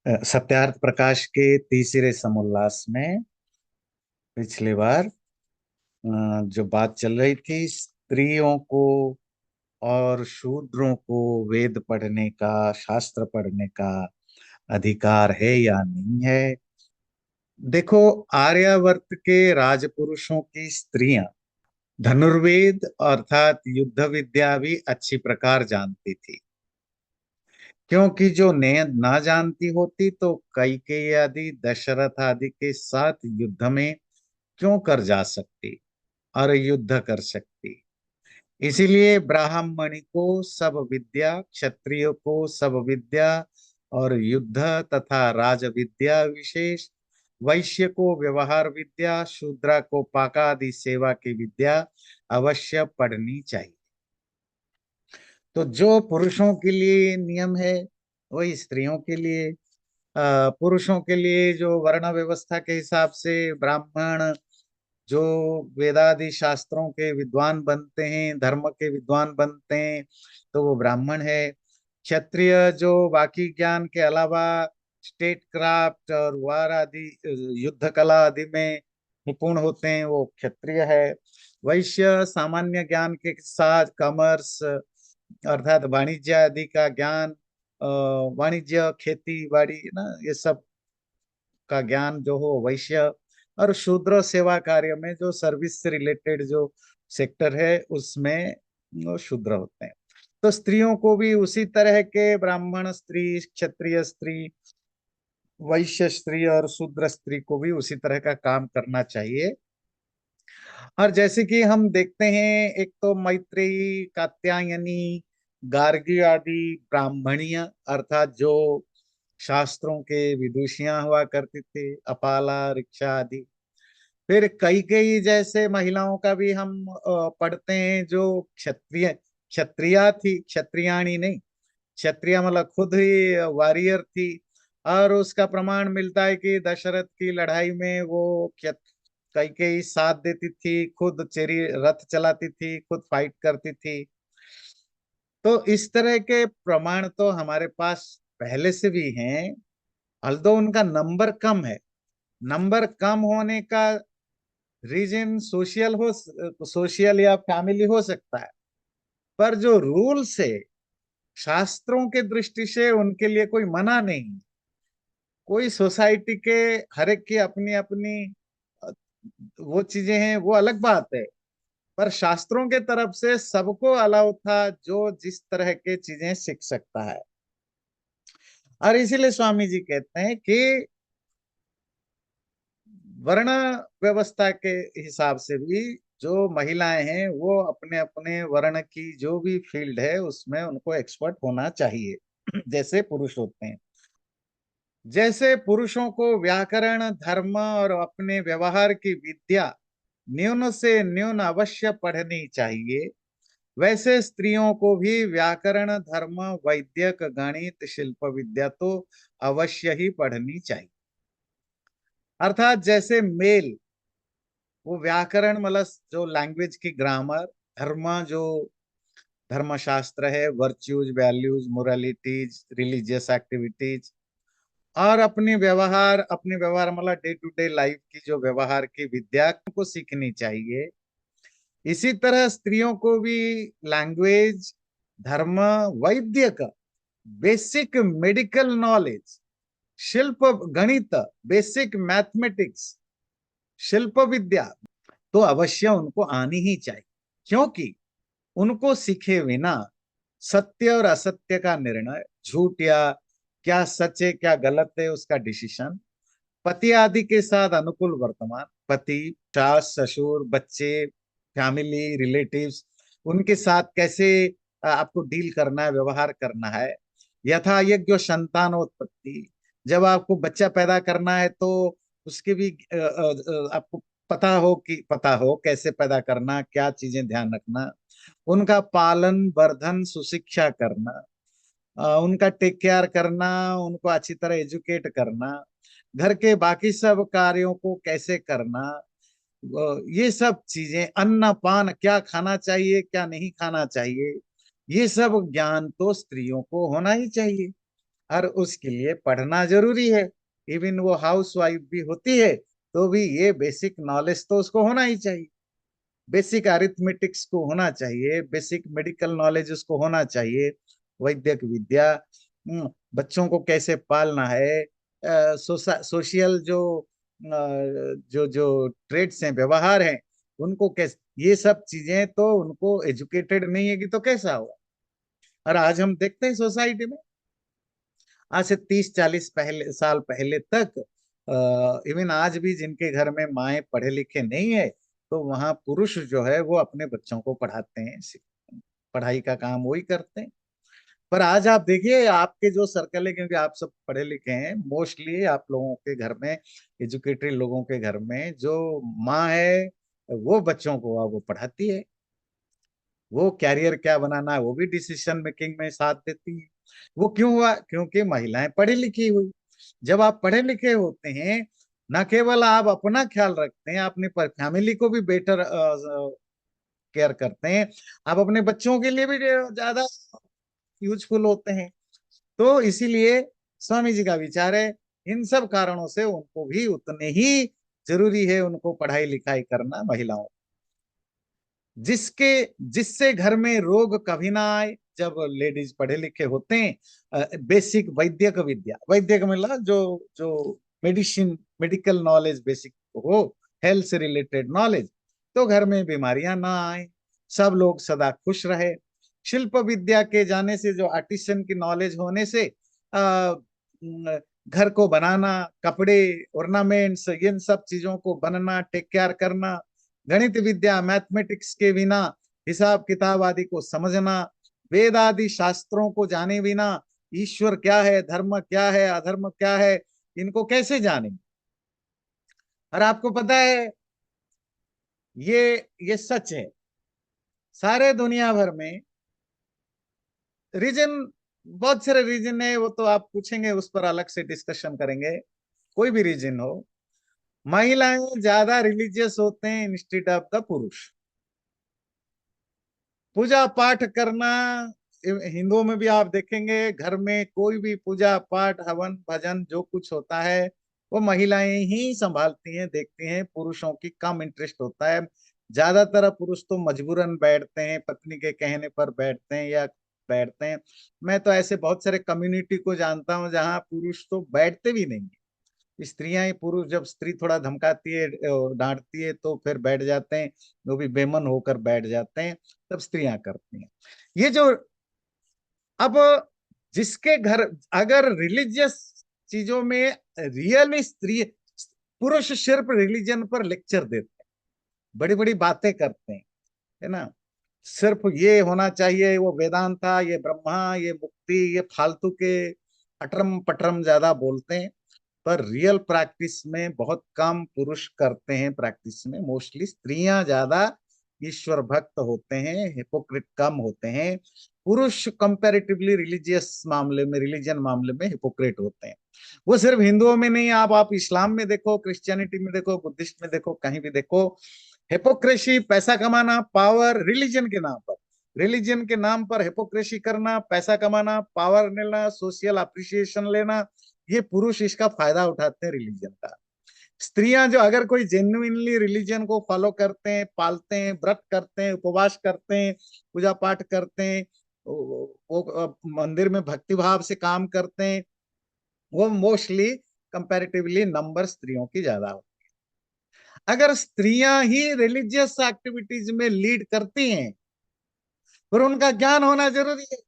सत्यार्थ प्रकाश के तीसरे समोल्लास में पिछली बार जो बात चल रही थी, स्त्रियों को और शूद्रों को वेद पढ़ने का, शास्त्र पढ़ने का अधिकार है या नहीं है। देखो, आर्यावर्त के राजपुरुषों की स्त्रियां धनुर्वेद अर्थात युद्ध विद्या भी अच्छी प्रकार जानती थी, क्योंकि जो ने ना जानती होती तो कैकेयी आदि दशरथ आदि के साथ युद्ध में क्यों कर जा सकती और युद्ध कर सकती। इसीलिए ब्राह्मणी को सब विद्या, क्षत्रियो को सब विद्या और युद्ध तथा राज विद्या विशेष, वैश्य को व्यवहार विद्या, शूद्रा को पाकादि सेवा की विद्या अवश्य पढ़नी चाहिए। तो जो पुरुषों के लिए नियम है वही स्त्रियों के लिए। पुरुषों के लिए जो वर्ण व्यवस्था के हिसाब से ब्राह्मण जो वेदादि शास्त्रों के विद्वान बनते हैं, धर्म के विद्वान बनते हैं, तो वो ब्राह्मण है। क्षत्रिय जो बाकी ज्ञान के अलावा स्टेट क्राफ्ट और वार आदि युद्ध कला आदि में निपुण होते हैं, वो क्षत्रिय है। वैश्य सामान्य ज्ञान के साथ कॉमर्स अर्थात वाणिज्य आदि का ज्ञान, वाणिज्य खेती बाड़ी ना, ये सब का ज्ञान जो हो वैश्य। और शूद्र सेवा कार्य में जो सर्विस से रिलेटेड जो सेक्टर है उसमें वो शूद्र होते हैं। तो स्त्रियों को भी उसी तरह के ब्राह्मण स्त्री, क्षत्रिय स्त्री, वैश्य स्त्री और शूद्र स्त्री को भी उसी तरह का काम करना चाहिए। और जैसे कि हम देखते हैं, एक तो मैत्रेयी, कात्यायनी, गार्गी आदि ब्राह्मणियां अर्थात जो शास्त्रों के विदुषियां हुआ करती थी, अपाला, ऋक्षा आदि। फिर कई कई जैसे महिलाओं का भी हम पढ़ते हैं जो क्षत्रिय, क्षत्रिया थी, क्षत्रियाणी नहीं, क्षत्रिय मतलब खुद ही वॉरियर थी। और उसका प्रमाण मिलता है कि दशरथ की लड़ाई में वो कई कई साथ देती थी, खुद चेरी रथ चलाती थी, खुद फाइट करती थी। तो इस तरह के प्रमाण तो हमारे पास पहले से भी हैं, अल्दो उनका नंबर कम है। नंबर कम होने का रीजन सोशल या फैमिली हो सकता है, पर जो रूल्स है शास्त्रों के दृष्टि से उनके लिए कोई मना नहीं। कोई सोसाइटी के हर एक की अपनी अपनी अ, वो चीजें हैं, वो अलग बात है। पर शास्त्रों के तरफ से सबको अलाउ था जो जिस तरह के चीजें सीख सकता है। और इसीलिए स्वामी जी कहते हैं कि वर्ण व्यवस्था के हिसाब से भी जो महिलाएं हैं वो अपने अपने वर्ण की जो भी फील्ड है उसमें उनको एक्सपर्ट होना चाहिए जैसे पुरुष होते हैं। जैसे पुरुषों को व्याकरण, धर्म और अपने व्यवहार की विद्या न्यून से न्यून अवश्य पढ़नी चाहिए, वैसे स्त्रियों को भी व्याकरण, धर्म, वैद्यक, गणित, शिल्प विद्या तो अवश्य ही पढ़नी चाहिए। अर्थात जैसे मेल वो व्याकरण मतलब जो लैंग्वेज की ग्रामर, धर्म जो धर्मशास्त्र है, virtues, values, moralities, religious activities, और अपने व्यवहार मतलब डे टू डे लाइफ की जो व्यवहार की विद्या को सीखनी चाहिए। इसी तरह स्त्रियों को भी लैंग्वेज, धर्म, वैद्य का बेसिक मेडिकल नॉलेज, शिल्प, गणित, बेसिक मैथमेटिक्स, शिल्प विद्या तो अवश्य उनको आनी ही चाहिए। क्योंकि उनको सीखे बिना सत्य और असत्य का निर्णय, झूठ या क्या सच है क्या गलत है उसका डिसीजन, पति आदि के साथ अनुकूल वर्तमान, पति, सास, ससुर, बच्चे, फैमिली, रिलेटिव्स, उनके साथ कैसे आपको डील करना है, व्यवहार करना है। यथा यज्ञ संतानोत्पत्ति, जब आपको बच्चा पैदा करना है तो उसके भी आपको पता हो कैसे पैदा करना, क्या चीजें ध्यान रखना, उनका पालन, वर्धन, सुशिक्षा करना, उनका टेक केयर करना, उनको अच्छी तरह एजुकेट करना, घर के बाकी सब कार्यों को कैसे करना, ये सब चीजें, अन्न पान, क्या खाना चाहिए क्या नहीं खाना चाहिए, ये सब ज्ञान तो स्त्रियों को होना ही चाहिए। और उसके लिए पढ़ना जरूरी है। इवन वो हाउस वाइफ भी होती है तो भी ये बेसिक नॉलेज तो उसको होना ही चाहिए। बेसिक अरिथमेटिक्स को होना चाहिए, बेसिक मेडिकल नॉलेज उसको होना चाहिए, वैद्यक विद्या, बच्चों को कैसे पालना है, सोशल जो जो ट्रेड्स हैं, व्यवहार हैं, उनको कैसे, ये सब चीजें तो उनको एजुकेटेड नहीं है कि तो कैसा होगा। और आज हम देखते हैं सोसाइटी में, आज से 30-40 साल पहले तक, इवन आज भी जिनके घर में माएँ पढ़े लिखे नहीं है, तो वहां पुरुष जो है वो अपने बच्चों को पढ़ाते हैं, पढ़ाई का काम वही करते हैं। पर आज आप देखिए आपके जो सर्कल है, क्योंकि आप सब पढ़े लिखे हैं, मोस्टली आप लोगों के घर में, एजुकेटेड लोगों के घर में जो माँ है वो बच्चों को वो पढ़ाती है। वो कैरियर क्या बनाना है वो भी डिसीजन मेकिंग में साथ देती है। वो क्यों हुआ? क्योंकि महिलाएं पढ़ी लिखी हुई। जब आप पढ़े लिखे होते हैं, न केवल आप अपना ख्याल रखते हैं, अपनी फैमिली को भी बेटर केयर करते हैं, आप अपने बच्चों के लिए भी ज्यादा यूजफुल होते हैं। तो इसीलिए स्वामी जी का विचार है, इन सब कारणों से उनको भी उतने ही जरूरी है उनको पढ़ाई लिखाई करना, महिलाओं, जिसके जिससे घर में रोग कभी ना आए। जब लेडीज पढ़े लिखे होते हैं, बेसिक वैद्यक विद्या, वैद्यक मतलब जो जो मेडिसिन, मेडिकल नॉलेज बेसिक हो, हेल्थ से रिलेटेड नॉलेज, तो घर में बीमारियां ना आए, सब लोग सदा खुश रहे। शिल्प विद्या के जाने से, जो आर्टिसन की नॉलेज होने से, घर को बनाना, कपड़े, ऑर्नामेंट्स, इन सब चीजों को बनना, टेक केयर करना, गणित विद्या, मैथमेटिक्स के बिना हिसाब किताब आदि को समझना, वेद आदि शास्त्रों को जाने बिना ईश्वर क्या है, धर्म क्या है, अधर्म क्या है, इनको कैसे जाने। और आपको पता है, ये ये सच है, सारे दुनिया भर में रीजन, बहुत सारे रीजन है, वो तो आप पूछेंगे उस पर अलग से डिस्कशन करेंगे। कोई भी रीजन हो, महिलाएं ज्यादा रिलीजियस होते हैं इंस्टेड ऑफ द पुरुष। पूजा पाठ करना, हिंदुओं में भी आप देखेंगे, घर में कोई भी पूजा पाठ, हवन भजन जो कुछ होता है वो महिलाएं ही संभालती हैं, देखती हैं, पुरुषों की कम इंटरेस्ट होता है। ज्यादातर पुरुष तो मजबूरन बैठते हैं, पत्नी के कहने पर बैठते हैं या बैठते हैं। मैं तो ऐसे बहुत सारे कम्युनिटी को जानता हूं जहां पुरुष तो बैठते भी नहीं, स्त्रियां ही, पुरुष जब स्त्री थोड़ा धमकाती है, डांटती है, तो फिर बैठ जाते हैं, वो भी बेमन होकर बैठ जाते हैं, तब स्त्रियां करती हैं ये जो। अब जिसके घर, अगर रिलीजियस चीजों में रियली स्त्री, पुरुष सिर्फ रिलीजन पर लेक्चर देते हैं, बड़ी बड़ी बातें करते हैं, है ना, सिर्फ ये होना चाहिए, वो वेदांता, ये ब्रह्मा, ये मुक्ति, ये फालतू के अटरम पटरम ज्यादा बोलते हैं। पर रियल प्रैक्टिस में बहुत कम पुरुष करते हैं, प्रैक्टिस में मोस्टली स्त्रियां ज्यादा ईश्वर भक्त होते हैं, हिपोक्रिट कम होते हैं। पुरुष कंपैरेटिवली रिलीजियस मामले में, रिलीजन मामले में हिपोक्रेट होते हैं। वो सिर्फ हिंदुओं में नहीं, आप इस्लाम में देखो, क्रिश्चियनिटी में देखो, बुद्धिस्ट में देखो, कहीं भी देखो, हिपोक्रेसी, पैसा कमाना, पावर, रिलीजन के नाम पर, रिलीजन के नाम पर हिपोक्रेसी करना, पैसा कमाना, पावर लेना, सोशल अप्रिसिएशन लेना, ये पुरुष इसका फायदा उठाते हैं रिलीजन का। स्त्रियां जो, अगर कोई जेन्युइनली रिलीजन को फॉलो करते हैं, पालते हैं, व्रत करते हैं, उपवास करते हैं, पूजा पाठ करते हैं, वो मंदिर में भक्ति भाव से काम करते हैं, वो मोस्टली कंपैरेटिवली नंबर स्त्रियों की ज्यादा होती है। अगर स्त्रियां ही रिलीजियस एक्टिविटीज में लीड करती हैं, फिर उनका ज्ञान होना जरूरी है,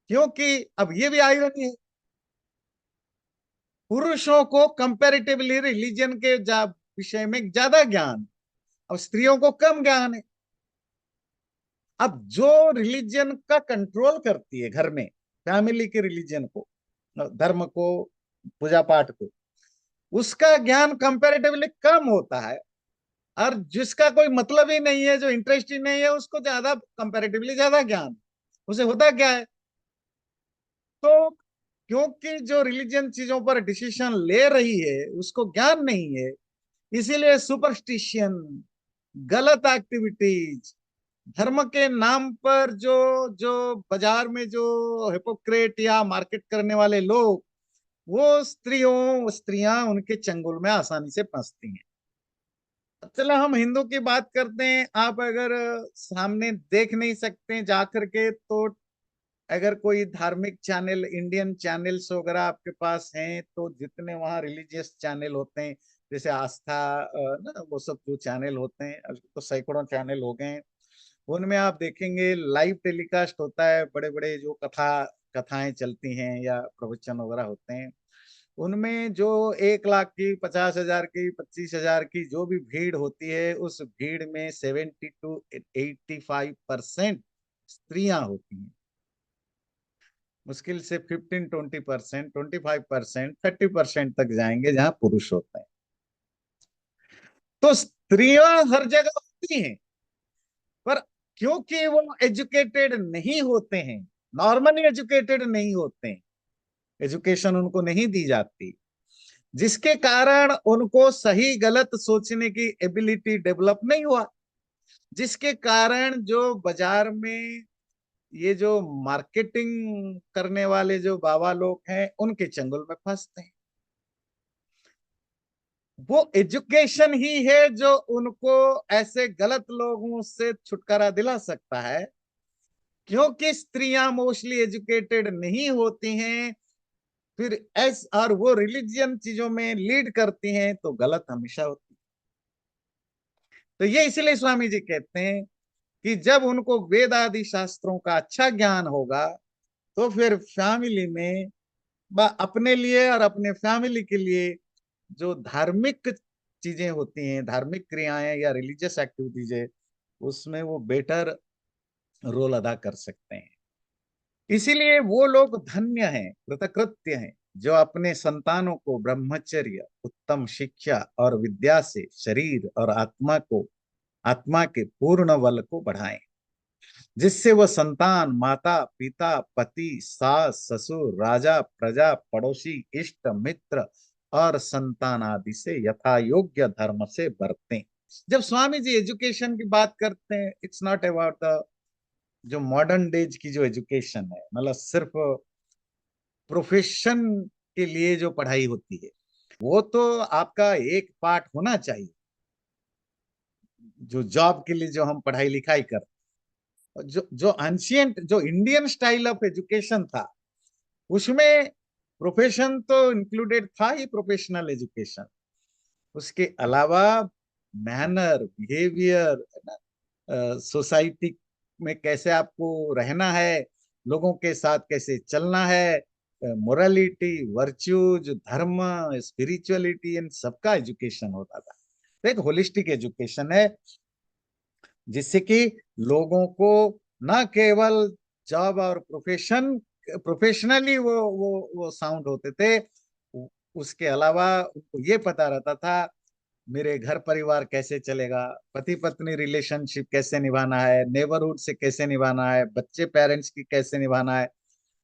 क्योंकि अब ये भी आयरनी है, पुरुषों को कंपैरेटिवली रिलीजन के विषय में ज्यादा ज्ञान, अब स्त्रियों को कम ज्ञान है। अब जो रिलीजन का कंट्रोल करती है घर में, फैमिली के रिलीजन को, धर्म को, पूजा पाठ को, उसका ज्ञान कंपैरेटिवली कम होता है। और जिसका कोई मतलब ही नहीं है, जो इंटरेस्ट ही नहीं है, उसको ज्यादा, कंपैरेटिवली ज्यादा ज्ञान। उसे होता क्या है, तो क्योंकि जो रिलीजन चीजों पर डिसीजन ले रही है उसको ज्ञान नहीं है, इसीलिए सुपरस्टिशन, गलत एक्टिविटीज, धर्म के नाम पर जो जो बाजार में जो हिपोक्रेट या मार्केट करने वाले लोग, वो स्त्रियां उनके चंगुल में आसानी से फंसती हैं। चलो हम हिंदू की बात करते हैं। आप अगर सामने देख नहीं सकते जा करके, तो अगर कोई धार्मिक चैनल, इंडियन चैनल्स वगैरह आपके पास हैं, तो जितने वहाँ रिलीजियस चैनल होते हैं, जैसे आस्था, ना वो सब जो चैनल होते हैं, अब तो सैकड़ों चैनल हो गए हैं, उनमें आप देखेंगे लाइव टेलीकास्ट होता है। बड़े बड़े जो कथाएं चलती हैं या प्रवचन वगैरह होते हैं, उनमें जो 1 लाख की, 50,000 की, 25,000 की जो भी भीड़ होती है, उस भीड़ में 70 to 85% स्त्रियां होती हैं। मुश्किल से 15-20%, 25%, 30% तक जाएंगे जहां पुरुष होते हैं। तो स्त्रियां हर जगह होती हैं, पर क्योंकि वो एजुकेटेड नहीं होते हैं, नॉर्मली एजुकेटेड नहीं होते हैं, एजुकेशन उनको नहीं दी जाती, जिसके कारण उनको सही गलत सोचने की एबिलिटी डेवलप नहीं हुआ, जिसके कारण जो बाजार में ये जो मार्केटिंग करने वाले जो बाबा लोग हैं, उनके चंगुल में फंसते हैं। वो एजुकेशन ही है जो उनको ऐसे गलत लोगों से छुटकारा दिला सकता है। क्योंकि स्त्रियां मोस्टली एजुकेटेड नहीं होती हैं, फिर एस और वो रिलीजियन चीजों में लीड करती हैं, तो गलत हमेशा होती है। तो ये इसलिए स्वामी जी कहते हैं कि जब उनको वेद आदि शास्त्रों का अच्छा ज्ञान होगा, तो फिर फैमिली में अपने लिए और अपने फैमिली के लिए जो धार्मिक चीजें होती हैं, धार्मिक क्रियाएं या रिलीजियस एक्टिविटीज है, उसमें वो बेटर रोल अदा कर सकते हैं। इसीलिए वो लोग धन्य हैं, कृतकृत्य हैं, जो अपने संतानों को ब्रह्मचर्य, उत्तम शिक्षा और विद्या से शरीर और आत्मा के पूर्ण बल को बढ़ाएं, जिससे वह संतान माता पिता पति सास ससुर राजा प्रजा पड़ोसी इष्ट मित्र और संतान आदि से यथा योग्य धर्म से बरतें। जब स्वामी जी एजुकेशन की बात करते हैं, इट्स नॉट अबाउट द जो मॉडर्न डेज की जो एजुकेशन है, मतलब सिर्फ प्रोफेशन के लिए जो पढ़ाई होती है, वो तो आपका एक पार्ट होना चाहिए। जो जॉब के लिए जो हम पढ़ाई लिखाई कर, जो जो एंशियंट जो इंडियन स्टाइल ऑफ एजुकेशन था, उसमें प्रोफेशन तो इंक्लूडेड था ही, प्रोफेशनल एजुकेशन। उसके अलावा मैनर, बिहेवियर, सोसाइटी में कैसे आपको रहना है, लोगों के साथ कैसे चलना है, मोरालिटी, वर्च्यूज, धर्म, स्पिरिचुअलिटी, इन सबका एजुकेशन होता था। तो एक होलिस्टिक एजुकेशन है, जिससे कि लोगों को न केवल जॉब और प्रोफेशनली वो साउंड होते थे, उसके अलावा उनको ये पता रहता था मेरे घर परिवार कैसे चलेगा, पति पत्नी रिलेशनशिप कैसे निभाना है, नेबरहुड से कैसे निभाना है, बच्चे पेरेंट्स की कैसे निभाना है।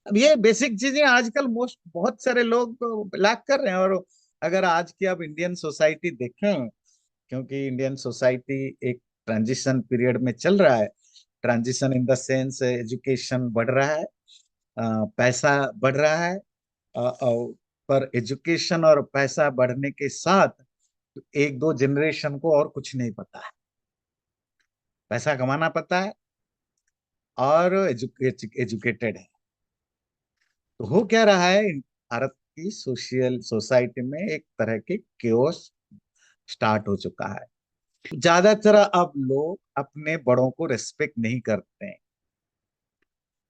अब ये बेसिक चीजें आजकल मोस्ट बहुत सारे लोग लैक कर रहे हैं। और अगर आज की आप इंडियन सोसाइटी देखें, क्योंकि इंडियन सोसाइटी एक ट्रांजिशन पीरियड में चल रहा है, transition in the sense education बढ़ रहा है, पैसा बढ़ रहा है, पर एजुकेशन और पैसा बढ़ने के साथ एक दो जनरेशन को और कुछ नहीं पता है। पैसा कमाना पता है और एजुकेटेड है। तो हो क्या रहा है, भारत की सोशल सोसाइटी में एक तरह के केओस स्टार्ट हो चुका है। ज्यादातर अब लोग अपने बड़ों को रिस्पेक्ट नहीं करते हैं,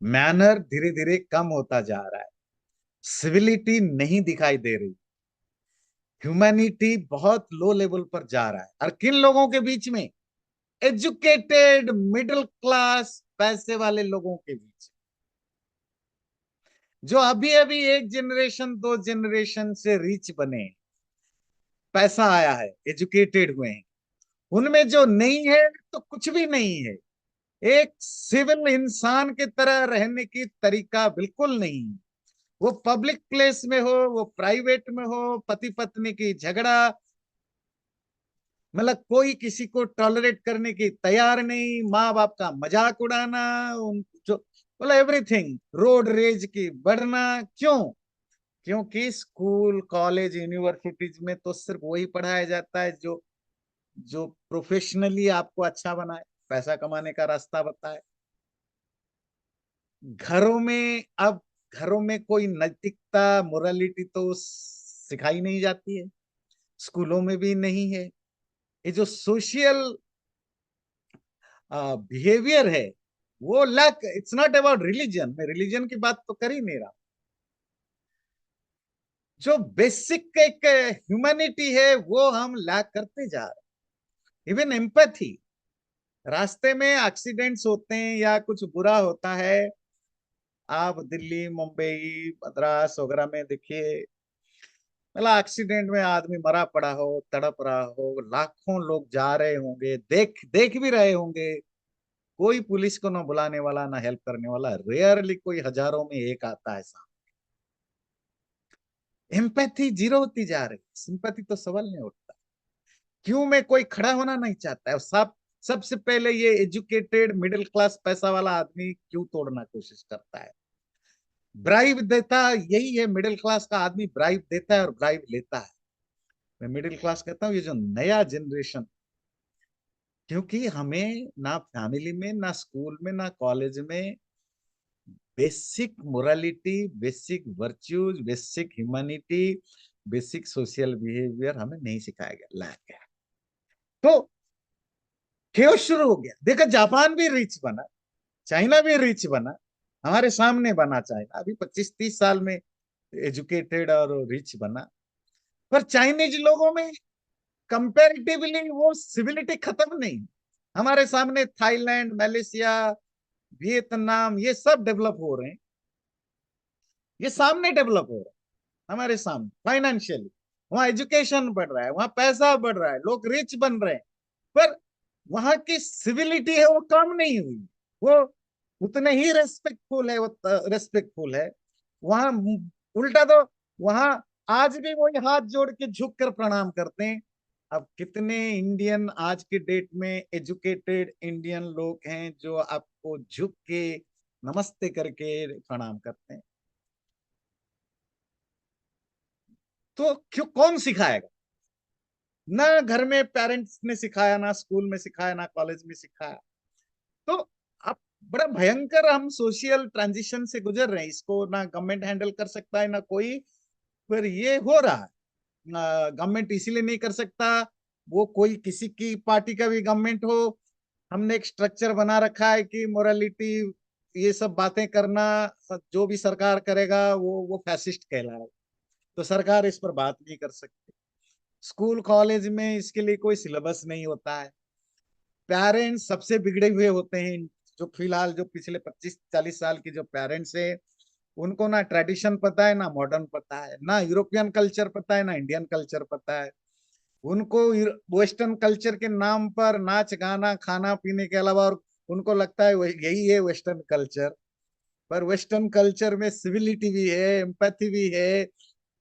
मैनर धीरे धीरे कम होता जा रहा है, सिविलिटी नहीं दिखाई दे रही, ह्यूमैनिटी बहुत लो लेवल पर जा रहा है। और किन लोगों के बीच में? एजुकेटेड मिडिल क्लास पैसे वाले लोगों के बीच, जो अभी अभी एक जनरेशन दो जनरेशन से रिच बने, पैसा आया है, एजुकेटेड हुए हैं, उनमें जो नहीं है तो कुछ भी नहीं है। एक सिविल इंसान की तरह रहने की तरीका बिल्कुल नहीं है। वो पब्लिक प्लेस में हो, वो प्राइवेट में हो, पति पत्नी की झगड़ा, मतलब कोई किसी को टॉलरेट करने की तैयार नहीं, माँ बाप का मजाक उड़ाना, उन जो बोला एवरीथिंग, रोड रेज की बढ़ना। क्यों? क्योंकि स्कूल कॉलेज यूनिवर्सिटीज में तो सिर्फ वही पढ़ाया जाता है जो जो प्रोफेशनली आपको अच्छा बनाए, पैसा कमाने का रास्ता बताए। घरों में अब घरों में कोई नैतिकता, मोरालिटी तो सिखाई नहीं जाती है, स्कूलों में भी नहीं है। ये जो सोशल बिहेवियर है वो lack, it's not about religion, मैं रिलीजन की बात तो कर ही नहीं रहा। जो बेसिक एक ह्यूमैनिटी है वो हम लैक करते जा रहे हैं। इवन एम्पैथी, रास्ते में एक्सीडेंट्स होते हैं या कुछ बुरा होता है, आप दिल्ली मुंबई मद्रास वगैरह में देखिए, मतलब एक्सीडेंट में आदमी मरा पड़ा हो, तड़प रहा हो, लाखों लोग जा रहे होंगे, देख देख भी रहे होंगे, कोई पुलिस को ना बुलाने वाला ना हेल्प करने वाला, रेयरली कोई हजारों में एक आता है सामने। एम्पैथी जीरो होती जा रही है, सिंपैथी तो सवाल नहीं उठता। क्यों? में कोई खड़ा होना नहीं चाहता है सब। सबसे पहले ये एजुकेटेड मिडिल क्लास पैसा वाला आदमी क्यों तोड़ना कोशिश करता है? ब्राइब देता, यही है मिडिल क्लास का आदमी, ब्राइब देता है और ब्राइब लेता है। मैं मिडिल क्लास कहता हूँ, ये जो नया जनरेशन, क्योंकि हमें ना फैमिली में ना स्कूल में ना कॉलेज में basic morality, basic virtues, basic humanity, basic social behaviour हमें नहीं सिखाया गया, लाया गया। तो chaos शुरू हो गया। देखा, जापान भी रिच बना, चाइना भी रिच बना, हमारे सामने बना चाइना अभी 25-30 साल में, एजुकेटेड और रिच बना। पर चाइनीज लोगों में कंपैरेटिवली वो सिविलिटी खत्म नहीं। हमारे सामने थाईलैंड, मलेशिया, वियतनाम, ये सब डेवलप हो रहे हैं, ये सामने डेवलप हो रहे हैं हमारे सामने फाइनेंशियली। वहां एजुकेशन बढ़ रहा है, वहां पैसा बढ़ रहा है, लोग रिच बन रहे हैं। पर वहां की सिविलिटी है वो कम नहीं हुई, वो उतने ही रेस्पेक्टफुल है, वो रेस्पेक्टफुल है वहां। उल्टा तो वहां आज भी वही हाथ जोड़ के झुक कर प्रणाम करते हैं। अब कितने इंडियन आज के डेट में एजुकेटेड इंडियन लोग हैं जो आपको झुक के नमस्ते करके प्रणाम करते हैं? तो क्यों, कौन सिखाएगा? ना घर में पेरेंट्स ने सिखाया, ना स्कूल में सिखाया, ना कॉलेज में सिखाया। तो अब बड़ा भयंकर हम सोशल ट्रांजिशन से गुजर रहे हैं, इसको ना गवर्नमेंट हैंडल कर सकता है ना कोई। पर ये हो रहा है, गवर्नमेंट इसीलिए नहीं कर सकता, वो कोई किसी की पार्टी का भी गवर्नमेंट हो, हमने एक स्ट्रक्चर बना रखा है कि मोरालिटी, ये सब बातें करना, जो भी सरकार करेगा वो फैसिस्ट कहलाएगा, तो सरकार इस पर बात नहीं कर सकती। स्कूल कॉलेज में इसके लिए कोई सिलेबस नहीं होता है। पेरेंट्स सबसे बिगड़े हुए होते हैं, जो फिलहाल जो पिछले 25-40 साल की जो पेरेंट्स है, उनको ना ट्रेडिशन पता है ना मॉडर्न पता है, ना यूरोपियन कल्चर पता है ना इंडियन कल्चर पता है। उनको वेस्टर्न कल्चर के नाम पर नाच गाना खाना पीने के अलावा और उनको लगता है यही है वेस्टर्न कल्चर। पर वेस्टर्न कल्चर में सिविलिटी भी है, एम्पैथी भी है,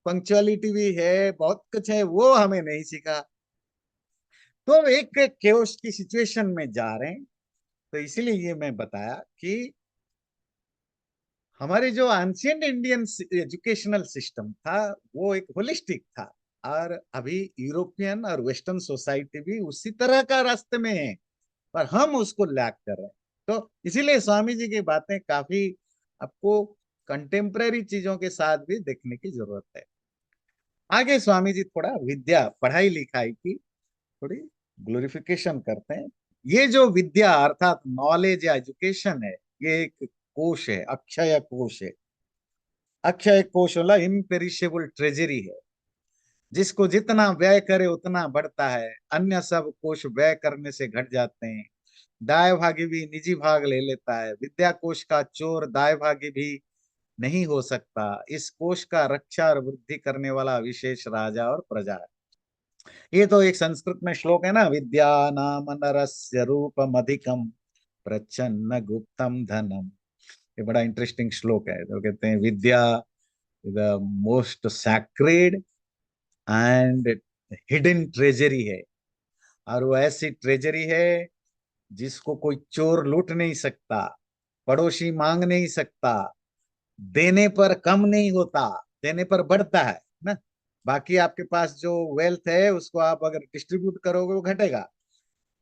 पंक्चुअलिटी भी है, बहुत कुछ है, वो हमें नहीं सीखा। तो एक केओस की सिचुएशन में जा रहे हैं। तो इसीलिए ये मैं बताया कि हमारे जो एंशियंट इंडियन एजुकेशनल सिस्टम था वो एक होलिस्टिक था, और अभी यूरोपियन और वेस्टर्न सोसाइटी भी उसी तरह का रास्ते में है, पर हम उसको लैक कर रहे हैं। तो इसीलिए स्वामी जी की बातें काफी आपको कंटेम्पररी चीजों के साथ भी देखने की जरूरत है। आगे स्वामी जी थोड़ा विद्या पढ़ाई लिखाई की थोड़ी ग्लोरिफिकेशन करते हैं। ये जो विद्या अर्थात नॉलेज या एजुकेशन है, ये एक कोश है, अक्षय कोश है। अक्षय कोश वाला इम्पेरिशेबल ट्रेजरी है, जिसको जितना व्यय करे उतना बढ़ता है, अन्य सब कोश व्यय करने से घट जाते हैं। दाय भागी भी निजी भाग ले लेता है, विद्या कोश का चोर दाय भागी भी नहीं हो सकता। इस कोश का रक्षा और वृद्धि करने वाला विशेष राजा और प्रजा है। ये तो एक संस्कृत में श्लोक है ना, विद्या नाम नरस्य रूपम अधिकम प्रच्छन्न गुप्तम धनम। ये बड़ा इंटरेस्टिंग श्लोक है। तो कहते हैं vidya the most sacred and hidden treasury है, और वो ऐसी ट्रेजरी है जिसको कोई चोर लूट नहीं सकता, पड़ोसी मांग नहीं सकता, देने पर कम नहीं होता, देने पर बढ़ता है ना। बाकी आपके पास जो वेल्थ है उसको आप अगर डिस्ट्रीब्यूट करोगे वो घटेगा।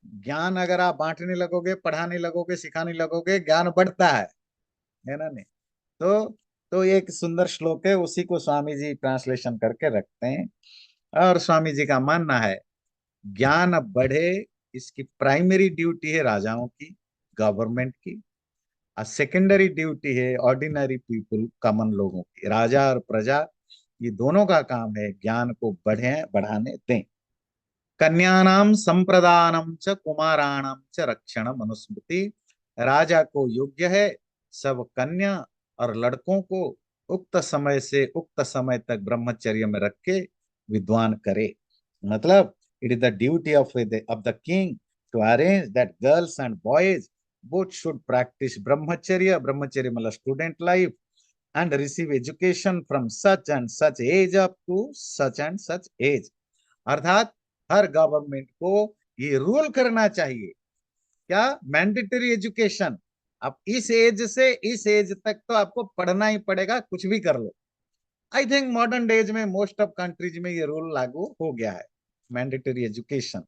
ज्ञान अगर आप बांटने लगोगे, पढ़ाने लगोगे, सिखाने लगोगे, ज्ञान बढ़ता है ना नहीं। तो एक सुंदर श्लोक है, उसी को स्वामी जी ट्रांसलेशन करके रखते हैं। और स्वामी जी का मानना है ज्ञान बढ़े, इसकी प्राइमरी ड्यूटी है राजाओं की, गवर्नमेंट की। और सेकेंडरी ड्यूटी है ऑर्डिनरी पीपुल, कॉमन लोगों की। राजा और प्रजा ये दोनों का काम है ज्ञान को बढ़ाने दें। कन्यानाम संप्रदानम च कुमाराणाम च रक्षण मनुस्मृति। राजा को योग्य है सब कन्या और लड़कों को उक्त समय से उक्त समय तक ब्रह्मचर्य में रख के विद्वान करे। मतलब it is the duty of the king to arrange that girls and boys both should practice brahmacharya, brahmacharya मतलब student life, and receive education from such and such age up to such and such age। अर्थात हर government को ये rule करना चाहिए, क्या, mandatory education. अब इस as से इस एज तक तो आपको पढ़ना ही पड़ेगा, कुछ भी कर लो। आई थिंक मॉडर्न डेज में मोस्ट ऑफ कंट्रीज में ये रूल लागू हो गया है, मैंडेटरी एजुकेशन।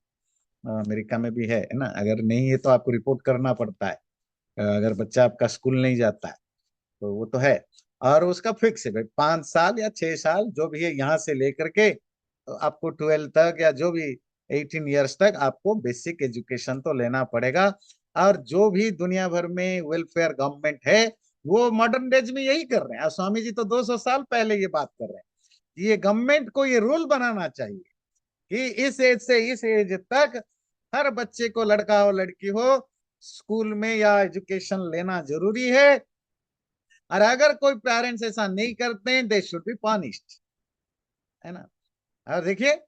अमेरिका में भी है ना। अगर नहीं है तो आपको रिपोर्ट करना पड़ता है अगर बच्चा आपका स्कूल नहीं जाता है, तो वो तो है। और उसका फिक्स है भाई, 5 साल या 6 साल जो भी है, यहाँ से लेकर के तो आपको 12 तक या जो भी 18 ईयर्स तक आपको बेसिक एजुकेशन तो लेना पड़ेगा। और जो भी दुनिया भर में वेलफेयर गवर्नमेंट है वो मॉडर्न डेज में यही कर रहे हैं। और स्वामी जी तो 200 साल पहले ये बात कर रहे हैं। ये गवर्नमेंट को ये रूल बनाना चाहिए कि इस एज से इस एज तक हर बच्चे को, लड़का हो लड़की हो, स्कूल में या एजुकेशन लेना जरूरी है। और अगर कोई पेरेंट्स ऐसा नहीं करते हैं दे शुड बी पनिश्ड, है ना। और देखिए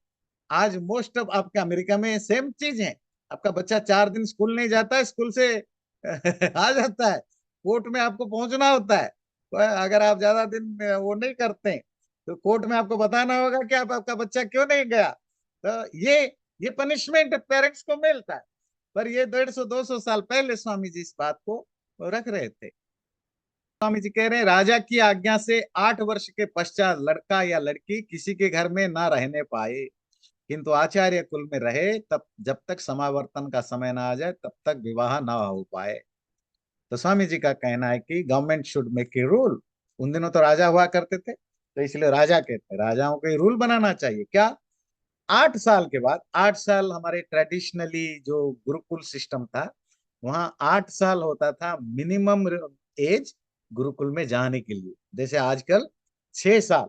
आज मोस्ट ऑफ आपके अमेरिका में सेम चीज है। आपका बच्चा 4 दिन स्कूल नहीं जाता है, स्कूल से आ जाता है, कोर्ट में आपको पहुंचना होता है। तो अगर आप ज्यादा दिन वो नहीं करते हैं, तो कोर्ट में आपको बताना होगा कि आपका बच्चा क्यों नहीं गया। तो ये पनिशमेंट पेरेंट्स को मिलता है। पर ये 150-200 साल पहले स्वामी जी इस बात को रख रहे थे। स्वामी जी कह रहे हैं राजा की आज्ञा से 8 वर्ष के पश्चात लड़का या लड़की किसी के घर में ना रहने पाए, किंतु आचार्य कुल में रहे, तब जब तक समावर्तन का समय ना आ जाए तब तक विवाह ना हो पाए। तो स्वामी जी का कहना है कि government should make a rule. उन दिनों तो राजा हुआ करते थे, तो इसलिए राजा कहते हैं राजाओं को रूल बनाना चाहिए। क्या, 8 साल के बाद, 8 साल हमारे ट्रेडिशनली जो गुरुकुल सिस्टम था, वहां 8 साल होता था मिनिमम एज गुरुकुल में जाने के लिए। जैसे आजकल 6 साल,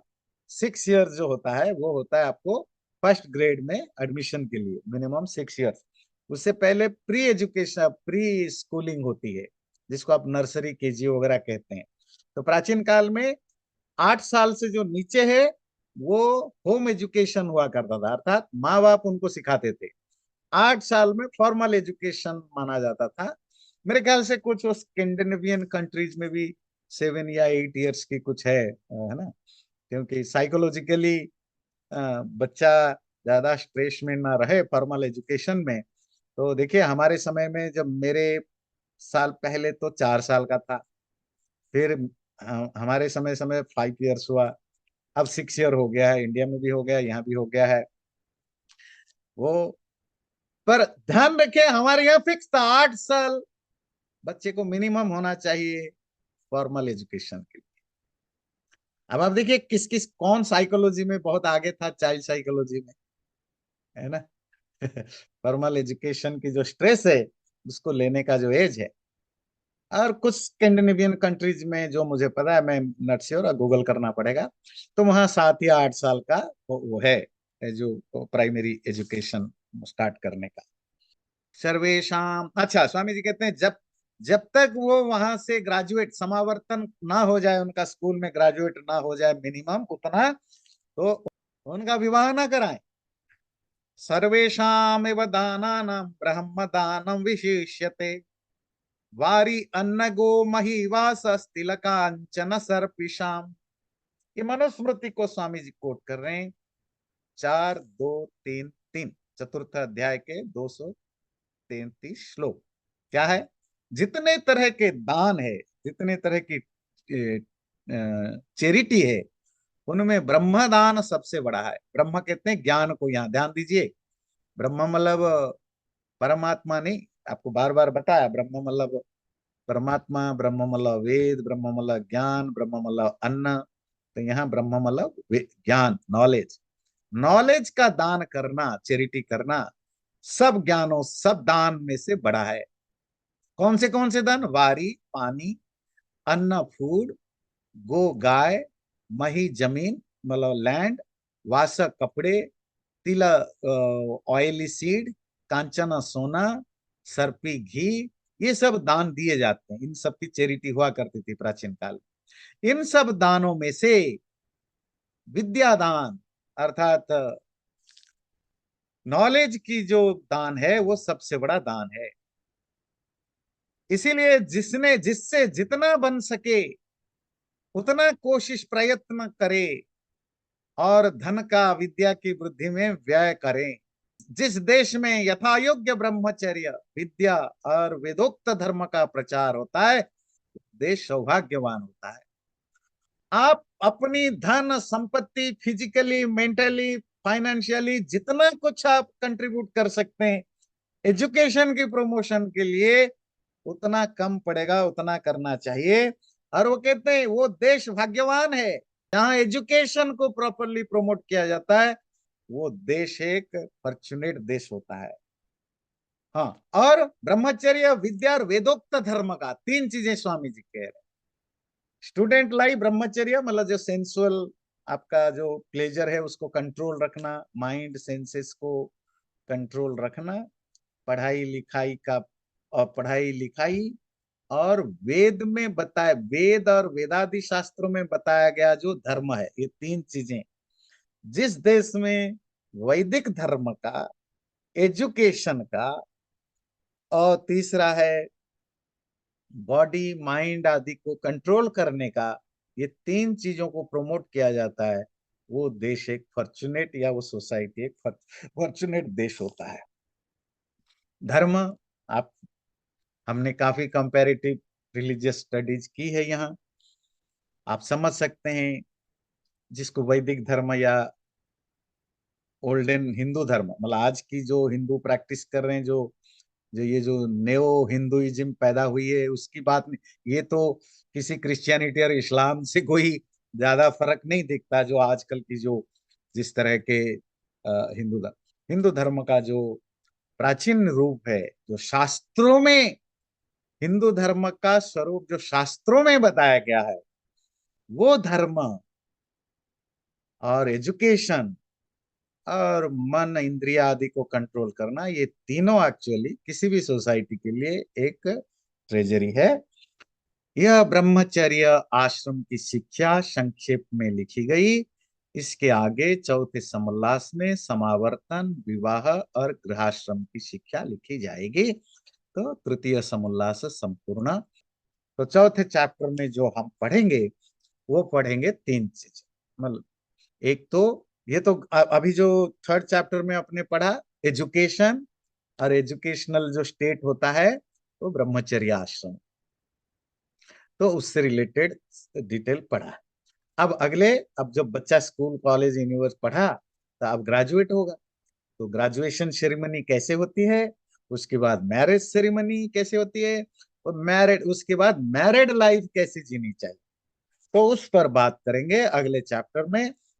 6 ईयर जो होता है वो होता है आपको फर्स्ट ग्रेड में एडमिशन के लिए, मिनिमम 6 ईयर्स। उससे पहले प्री एजुकेशन, प्री स्कूलिंग होती है, जिसको आप नर्सरी केजी वगैरह कहते हैं। तो प्राचीन काल में 8 साल से जो नीचे है वो होम एजुकेशन हुआ करता था, अर्थात माँ बाप उनको सिखाते थे। 8 साल में फॉर्मल एजुकेशन माना जाता था। मेरे ख्याल से कुछ स्कैंडिनेवियन कंट्रीज में भी 7 या 8 ईयर्स की कुछ है ना। क्योंकि साइकोलॉजिकली बच्चा ज्यादा स्ट्रेस में ना रहे फॉर्मल एजुकेशन में। तो देखिए हमारे समय में, जब मेरे साल पहले तो 4 साल का था, फिर हमारे समय समय 5 ईयर्स हुआ, अब 6 ईयर हो गया है, इंडिया में भी हो गया, यहाँ भी हो गया है वो। पर ध्यान रखिए हमारे यहाँ फिक्स था 8 साल बच्चे को मिनिमम होना चाहिए फॉर्मल एजुकेशन के लिए। अब आप देखिए किस किस कौन साइकोलॉजी में बहुत आगे था, चाइल्ड साइकोलॉजी में, है ना। फॉर्मल एजुकेशन की जो स्ट्रेस है उसको लेने का जो एज है। और कुछ स्कैंडिनेवियन कंट्रीज में जो मुझे पता है, मैं नट श्योर, गूगल करना पड़ेगा, तो वहाँ 7 या 8 साल का वो है जो प्राइमरी एजुकेशन स्टार्ट करने का। सर्वेशम, अच्छा स्वामी जी कहते हैं जब जब तक वो वहां से ग्रेजुएट, समावर्तन ना हो जाए, उनका स्कूल में ग्रेजुएट ना हो जाए मिनिमम उतना, तो उनका विवाह ना कराएं। सर्वेशामेव दानानां ब्रह्म दानम विशिष्यते, वारी अन्न गो महिवासस्तिलकांचन सर्पिशाम। ये मनुस्मृति को स्वामी जी कोट कर रहे हैं, 4, 2, 3, 3। चतुर्थ अध्याय के 233 श्लोक। क्या है? जितने तरह के दान है, जितने तरह की चैरिटी है, उनमें ब्रह्म दान सबसे बड़ा है। ब्रह्म कहते हैं ज्ञान को, यहाँ ध्यान दीजिए। ब्रह्म मतलब परमात्मा नहीं, आपको बार बार बताया। ब्रह्म मतलब परमात्मा, ब्रह्म मतलब वेद, ब्रह्म मतलब ज्ञान, ब्रह्म मतलब अन्न। तो यहाँ ब्रह्म मतलब ज्ञान, नॉलेज। नॉलेज का दान करना, चैरिटी करना, सब ज्ञानों, सब दान में से बड़ा है। कौन से दान? वारी पानी, अन्न फूड, गो गाय, मही जमीन मतलब लैंड, वासक कपड़े, तिला ऑयली सीड, कांचना सोना, सर्पी घी, ये सब दान दिए जाते हैं। इन सब की चैरिटी हुआ करती थी प्राचीन काल में। इन सब दानों में से विद्यादान अर्थात नॉलेज की जो दान है वो सबसे बड़ा दान है। इसीलिए जिसने, जिससे जितना बन सके उतना कोशिश प्रयत्न करे और धन का विद्या की वृद्धि में व्यय करें। जिस देश में यथा योग्य ब्रह्मचर्य, विद्या और वेदोक्त धर्म का प्रचार होता है, देश सौभाग्यवान होता है। आप अपनी धन संपत्ति, फिजिकली, मेंटली, फाइनेंशियली जितना कुछ आप कंट्रीब्यूट कर सकते हैं एजुकेशन की प्रमोशन के लिए, उतना कम पड़ेगा, उतना करना चाहिए। और वो कहते हैं वो देश भाग्यवान है जहां एजुकेशन को प्रॉपरली प्रमोट किया जाता है। वो देश एक फॉर्चुनेट देश होता है। हाँ, और ब्रह्मचर्य, विद्या और वेदोक्त धर्म का, तीन चीजें स्वामी जी कह रहे हैं। स्टूडेंट लाइफ ब्रह्मचर्य मतलब जो सेंसुअल आपका जो प्लेजर है उसको कंट्रोल रखना, माइंड सेंसेस को कंट्रोल रखना, पढ़ाई लिखाई का, और पढ़ाई लिखाई और वेद में बताया, वेद और वेदादि शास्त्रों में बताया गया जो धर्म है, ये तीन चीजें। जिस देश में वैदिक धर्म का, एजुकेशन का, और तीसरा है बॉडी माइंड आदि को कंट्रोल करने का, ये तीन चीजों को प्रमोट किया जाता है, वो देश एक फॉर्चुनेट, या वो सोसाइटी एक फॉर्चुनेट देश होता है। धर्म, आप, हमने काफी कंपैरेटिव रिलीजियस स्टडीज की है यहाँ, आप समझ सकते हैं। जिसको वैदिक धर्म या ओल्डन हिंदू धर्म मतलब आज की जो हिंदू प्रैक्टिस कर रहे हैं, जो जो ये जो नेओ हिंदुइज्म पैदा हुई है उसकी बात नहीं, ये तो किसी क्रिश्चियनिटी और इस्लाम से कोई ज्यादा फर्क नहीं दिखता। जो आजकल की जो जिस तरह के हिंदू धर्म का जो प्राचीन रूप है, जो शास्त्रों में हिंदू धर्म का स्वरूप जो शास्त्रों में बताया गया है, वो धर्म और एजुकेशन और मन इंद्रिया आदि को कंट्रोल करना, ये तीनों एक्चुअली किसी भी सोसाइटी के लिए एक ट्रेजरी है। यह ब्रह्मचर्य आश्रम की शिक्षा संक्षेप में लिखी गई। इसके आगे चौथे समोल्लास में समावर्तन, विवाह और गृहाश्रम की शिक्षा लिखी जाएगी। तो तृतीय समोल्लास संपूर्ण। तो चौथे चैप्टर में जो हम पढ़ेंगे वो पढ़ेंगे तीन चीज। मतलब एक तो ये तो अभी जो थर्ड चैप्टर में आपने पढ़ा एजुकेशन और एजुकेशनल जो स्टेट होता है वो ब्रह्मचर्य आश्रम, तो उससे रिलेटेड डिटेल पढ़ा। अब अगले, अब जब बच्चा स्कूल कॉलेज यूनिवर्सिटी पढ़ा तो अब ग्रेजुएट होगा, तो ग्रेजुएशन सेरेमनी कैसे होती है, उसके बाद मैरिज सेरेमनी कैसे होती है, और मैरिड, उसके बाद मैरिड लाइफ कैसे जीनी चाहिए, तो उस पर बात करेंगे अगले चैप्टर में।